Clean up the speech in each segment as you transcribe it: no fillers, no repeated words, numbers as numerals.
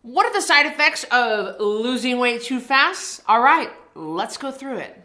What are the side effects of losing weight too fast? All right, let's go through it.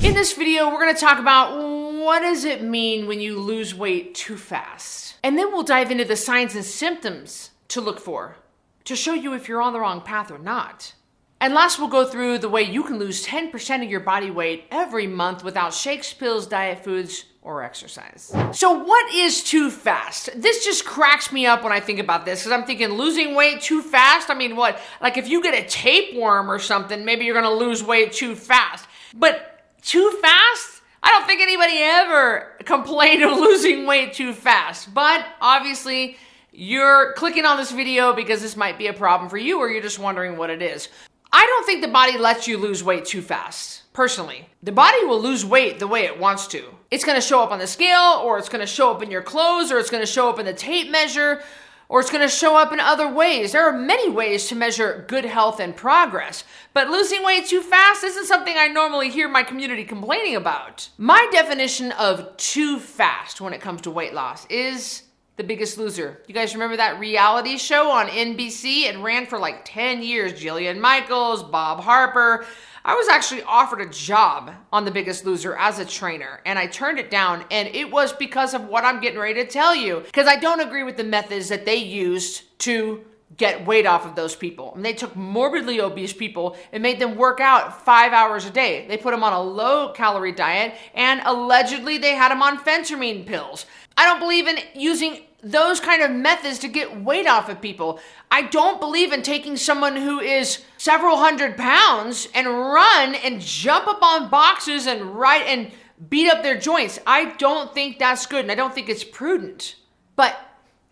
In this video, we're going to talk about what does it mean when you lose weight too fast. And then we'll dive into the signs and symptoms to look for to show you if you're on the wrong path or not. And last, we'll go through the way you can lose 10% of your body weight every month without shakes, pills, diet foods, or exercise. So what is too fast? This just cracks me up when I think about this, because I'm thinking losing weight too fast? I mean, what? Like if you get a tapeworm or something, maybe you're gonna lose weight too fast. But too fast? I don't think anybody ever complained of losing weight too fast. But obviously, you're clicking on this video because this might be a problem for you, or you're just wondering what it is. I don't think the body lets you lose weight too fast, personally. The body will lose weight the way it wants to. It's gonna show up on the scale, or it's gonna show up in your clothes, or it's gonna show up in the tape measure, or it's gonna show up in other ways. There are many ways to measure good health and progress, but losing weight too fast isn't something I normally hear my community complaining about. My definition of too fast when it comes to weight loss is The Biggest Loser. You guys remember that reality show on NBC? It ran for like 10 years. Jillian Michaels, Bob Harper. I was actually offered a job on The Biggest Loser as a trainer, and I turned it down, and it was because of what I'm getting ready to tell you, because I don't agree with the methods that they used to get weight off of those people. And they took morbidly obese people and made them work out 5 hours a day. They put them on a low-calorie diet, and allegedly they had them on phentermine pills. I don't believe in using those kind of methods to get weight off of people. I don't believe in taking someone who is several hundred pounds and run and jump up on boxes and beat up their joints. I don't think that's good, and I don't think it's prudent. But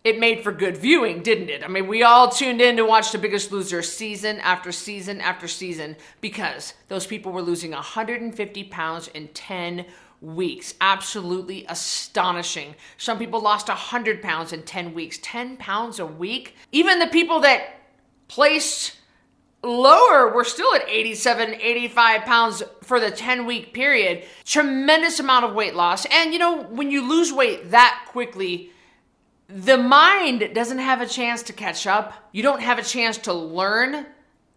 it made for good viewing, didn't it? I mean, we all tuned in to watch The Biggest Loser season after season after season because those people were losing 150 pounds in 10 weeks. Absolutely astonishing. Some people lost 100 pounds in 10 weeks. 10 pounds a week? Even the people that placed lower were still at 87, 85 pounds for the 10-week period. Tremendous amount of weight loss. And you know, when you lose weight that quickly, the mind doesn't have a chance to catch up. You don't have a chance to learn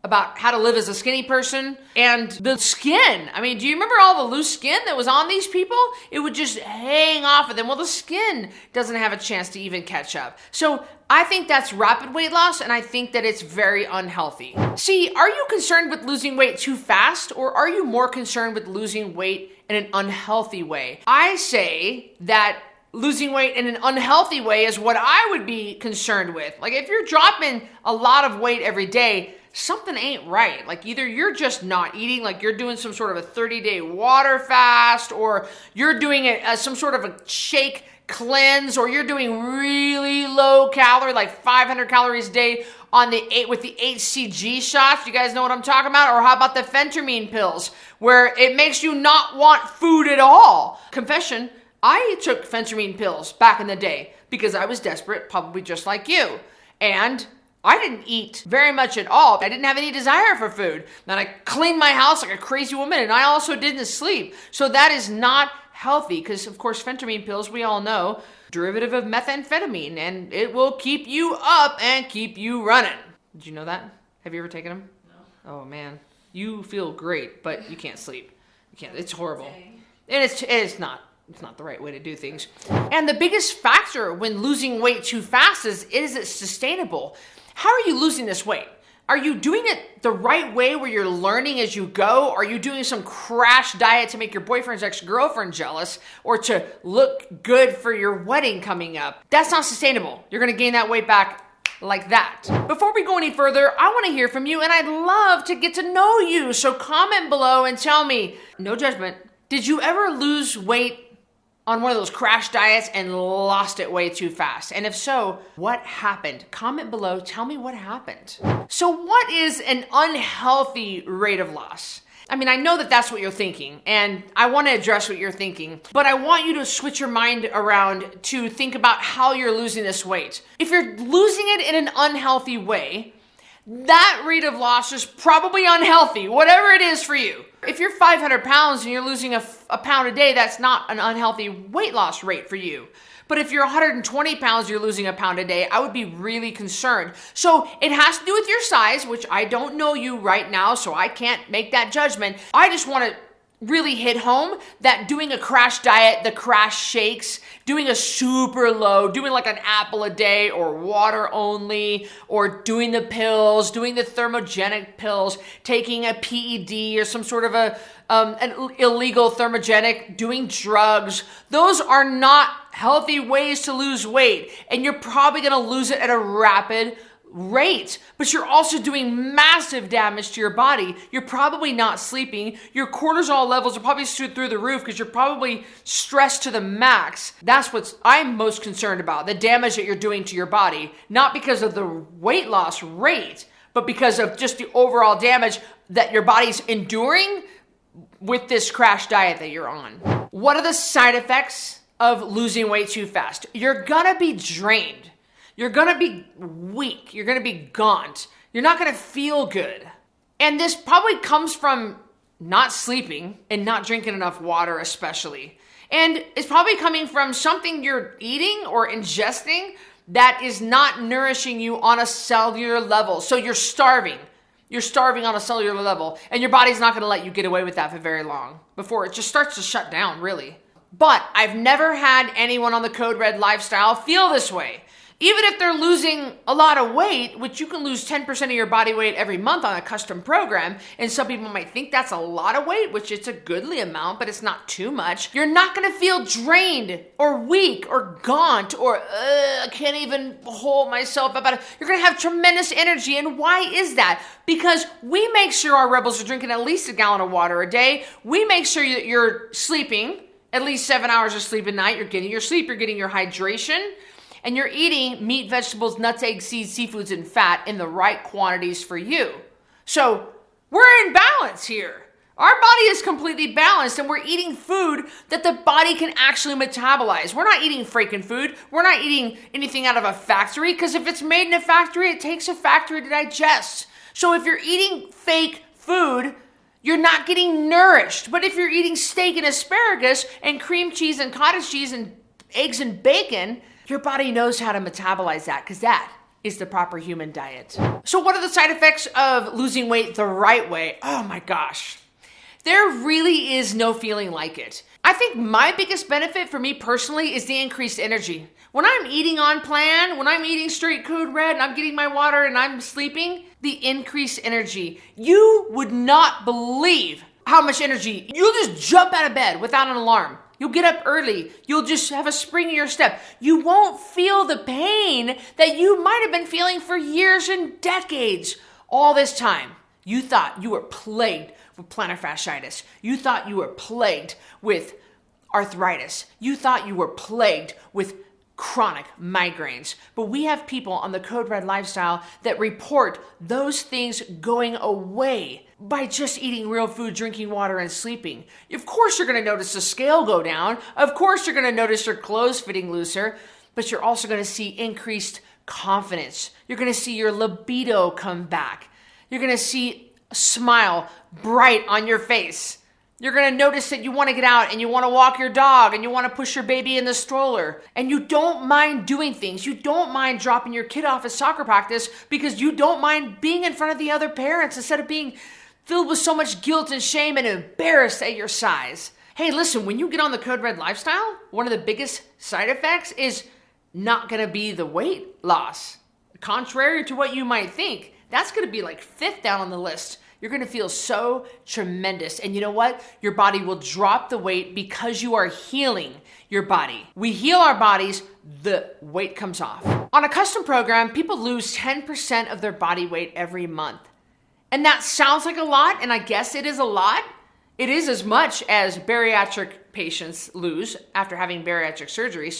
about how to live as a skinny person. And the skin, I mean, do you remember all the loose skin that was on these people? It would just hang off of them. Well, the skin doesn't have a chance to even catch up. So I think that's rapid weight loss, and I think that it's very unhealthy. See, are you concerned with losing weight too fast, or are you more concerned with losing weight in an unhealthy way? I say that losing weight in an unhealthy way is what I would be concerned with. Like if you're dropping a lot of weight every day, something ain't right. Like either you're just not eating, like you're doing some sort of a 30-day water fast, or you're doing some sort of a shake cleanse, or you're doing really low calorie, like 500 calories a day with the HCG shots. You guys know what I'm talking about? Or how about the phentermine pills, where it makes you not want food at all? Confession, I took phentermine pills back in the day because I was desperate, probably just like you. And I didn't eat very much at all. I didn't have any desire for food. Then I cleaned my house like a crazy woman, and I also didn't sleep. So that is not healthy because, of course, phentermine pills, we all know, derivative of methamphetamine, and it will keep you up and keep you running. Did you know that? Have you ever taken them? No. Oh, man. You feel great, but you can't sleep. You can't. It's horrible. Dang. And it's not the right way to do things. And the biggest factor when losing weight too fast is it sustainable? How are you losing this weight? Are you doing it the right way where you're learning as you go? Are you doing some crash diet to make your boyfriend's ex-girlfriend jealous, or to look good for your wedding coming up? That's not sustainable. You're gonna gain that weight back like that. Before we go any further, I wanna hear from you, and I'd love to get to know you. So comment below and tell me, no judgment, did you ever lose weight on one of those crash diets and lost it way too fast? And if so, what happened? Comment below, tell me what happened. So what is an unhealthy rate of loss? I mean, I know that that's what you're thinking, and I want to address what you're thinking, but I want you to switch your mind around to think about how you're losing this weight. If you're losing it in an unhealthy way, that rate of loss is probably unhealthy, whatever it is for you. If you're 500 pounds and you're losing a pound a day, that's not an unhealthy weight loss rate for you. But if you're 120 pounds, you're losing a pound a day, I would be really concerned. So it has to do with your size, which I don't know you right now, so I can't make that judgment. I just want to really hit home that doing a crash diet, the crash shakes, doing a super low, doing like an apple a day or water only, or doing the pills, doing the thermogenic pills, taking a PED or some sort of an illegal thermogenic, doing drugs. Those are not healthy ways to lose weight. And you're probably going to lose it at a rapid rate, but you're also doing massive damage to your body. You're probably not sleeping. Your cortisol levels are probably through the roof because you're probably stressed to the max. That's what I'm most concerned about, the damage that you're doing to your body, not because of the weight loss rate, but because of just the overall damage that your body's enduring with this crash diet that you're on. What are the side effects of losing weight too fast? You're gonna be drained. You're gonna be weak. You're gonna be gaunt. You're not gonna feel good. And this probably comes from not sleeping and not drinking enough water, especially. And it's probably coming from something you're eating or ingesting that is not nourishing you on a cellular level. So you're starving. You're starving on a cellular level, and your body's not gonna let you get away with that for very long before it just starts to shut down, really. But I've never had anyone on the Code Red lifestyle feel this way. Even if they're losing a lot of weight, which you can lose 10% of your body weight every month on a custom program, and some people might think that's a lot of weight, which it's a goodly amount, but it's not too much. You're not gonna feel drained or weak or gaunt or I can't even hold myself about it. You're gonna have tremendous energy. And why is that? Because we make sure our rebels are drinking at least a gallon of water a day. We make sure that you're sleeping at least 7 hours of sleep a night. You're getting your sleep, you're getting your hydration. And you're eating meat, vegetables, nuts, eggs, seeds, seafoods, and fat in the right quantities for you. So we're in balance here. Our body is completely balanced, and we're eating food that the body can actually metabolize. We're not eating freaking food. We're not eating anything out of a factory, because if it's made in a factory, it takes a factory to digest. So if you're eating fake food, you're not getting nourished. But if you're eating steak and asparagus and cream cheese and cottage cheese and eggs and bacon, your body knows how to metabolize that, because that is the proper human diet. So what are the side effects of losing weight the right way? Oh my gosh. There really is no feeling like it. I think my biggest benefit for me personally is the increased energy. When I'm eating on plan, when I'm eating straight Code Red and I'm getting my water and I'm sleeping, the increased energy. You would not believe how much energy. You'll just jump out of bed without an alarm. You'll get up early. You'll just have a spring in your step. You won't feel the pain that you might have been feeling for years and decades. All this time, you thought you were plagued with plantar fasciitis. You thought you were plagued with arthritis. You thought you were plagued with chronic migraines. But we have people on the Code Red lifestyle that report those things going away by just eating real food, drinking water, and sleeping. Of course, you're going to notice the scale go down. Of course, you're going to notice your clothes fitting looser, but you're also going to see increased confidence. You're going to see your libido come back. You're going to see a smile bright on your face. You're going to notice that you want to get out and you want to walk your dog and you want to push your baby in the stroller. And you don't mind doing things. You don't mind dropping your kid off at soccer practice because you don't mind being in front of the other parents instead of being filled with so much guilt and shame and embarrassed at your size. Hey, listen, when you get on the Code Red lifestyle, one of the biggest side effects is not going to be the weight loss. Contrary to what you might think, that's going to be like fifth down on the list. You're going to feel so tremendous. And you know what? Your body will drop the weight because you are healing your body. We heal our bodies, the weight comes off. On a custom program, people lose 10% of their body weight every month. And that sounds like a lot, and I guess it is a lot. It is as much as bariatric patients lose after having bariatric surgery,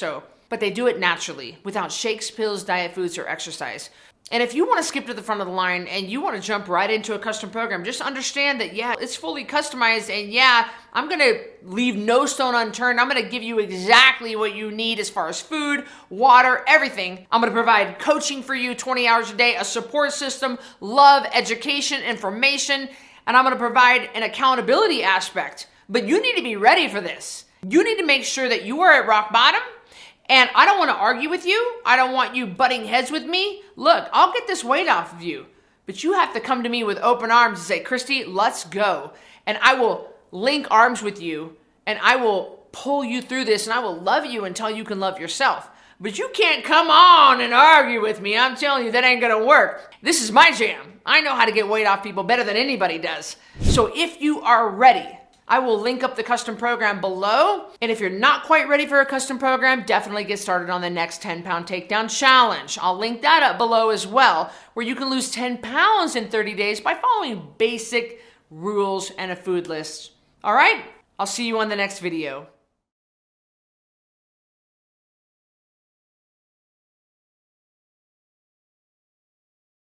but they do it naturally, without shakes, pills, diet foods, or exercise. And if you want to skip to the front of the line and you want to jump right into a custom program, just understand that, yeah, it's fully customized, and yeah, I'm going to leave no stone unturned. I'm going to give you exactly what you need as far as food, water, everything. I'm going to provide coaching for you 20 hours a day, a support system, love, education, information. and I'm going to provide an accountability aspect. But you need to be ready for this. You need to make sure that you are at rock bottom, and I don't want to argue with you. I don't want you butting heads with me. Look, I'll get this weight off of you, but you have to come to me with open arms and say, Cristy, let's go. And I will link arms with you, and I will pull you through this, and I will love you until you can love yourself. But you can't come on and argue with me. I'm telling you, that ain't gonna work. This is my jam. I know how to get weight off people better than anybody does. So if you are ready, I will link up the custom program below. And if you're not quite ready for a custom program, definitely get started on the next 10-pound takedown challenge. I'll link that up below as well, where you can lose 10 pounds in 30 days by following basic rules and a food list. All right, I'll see you on the next video.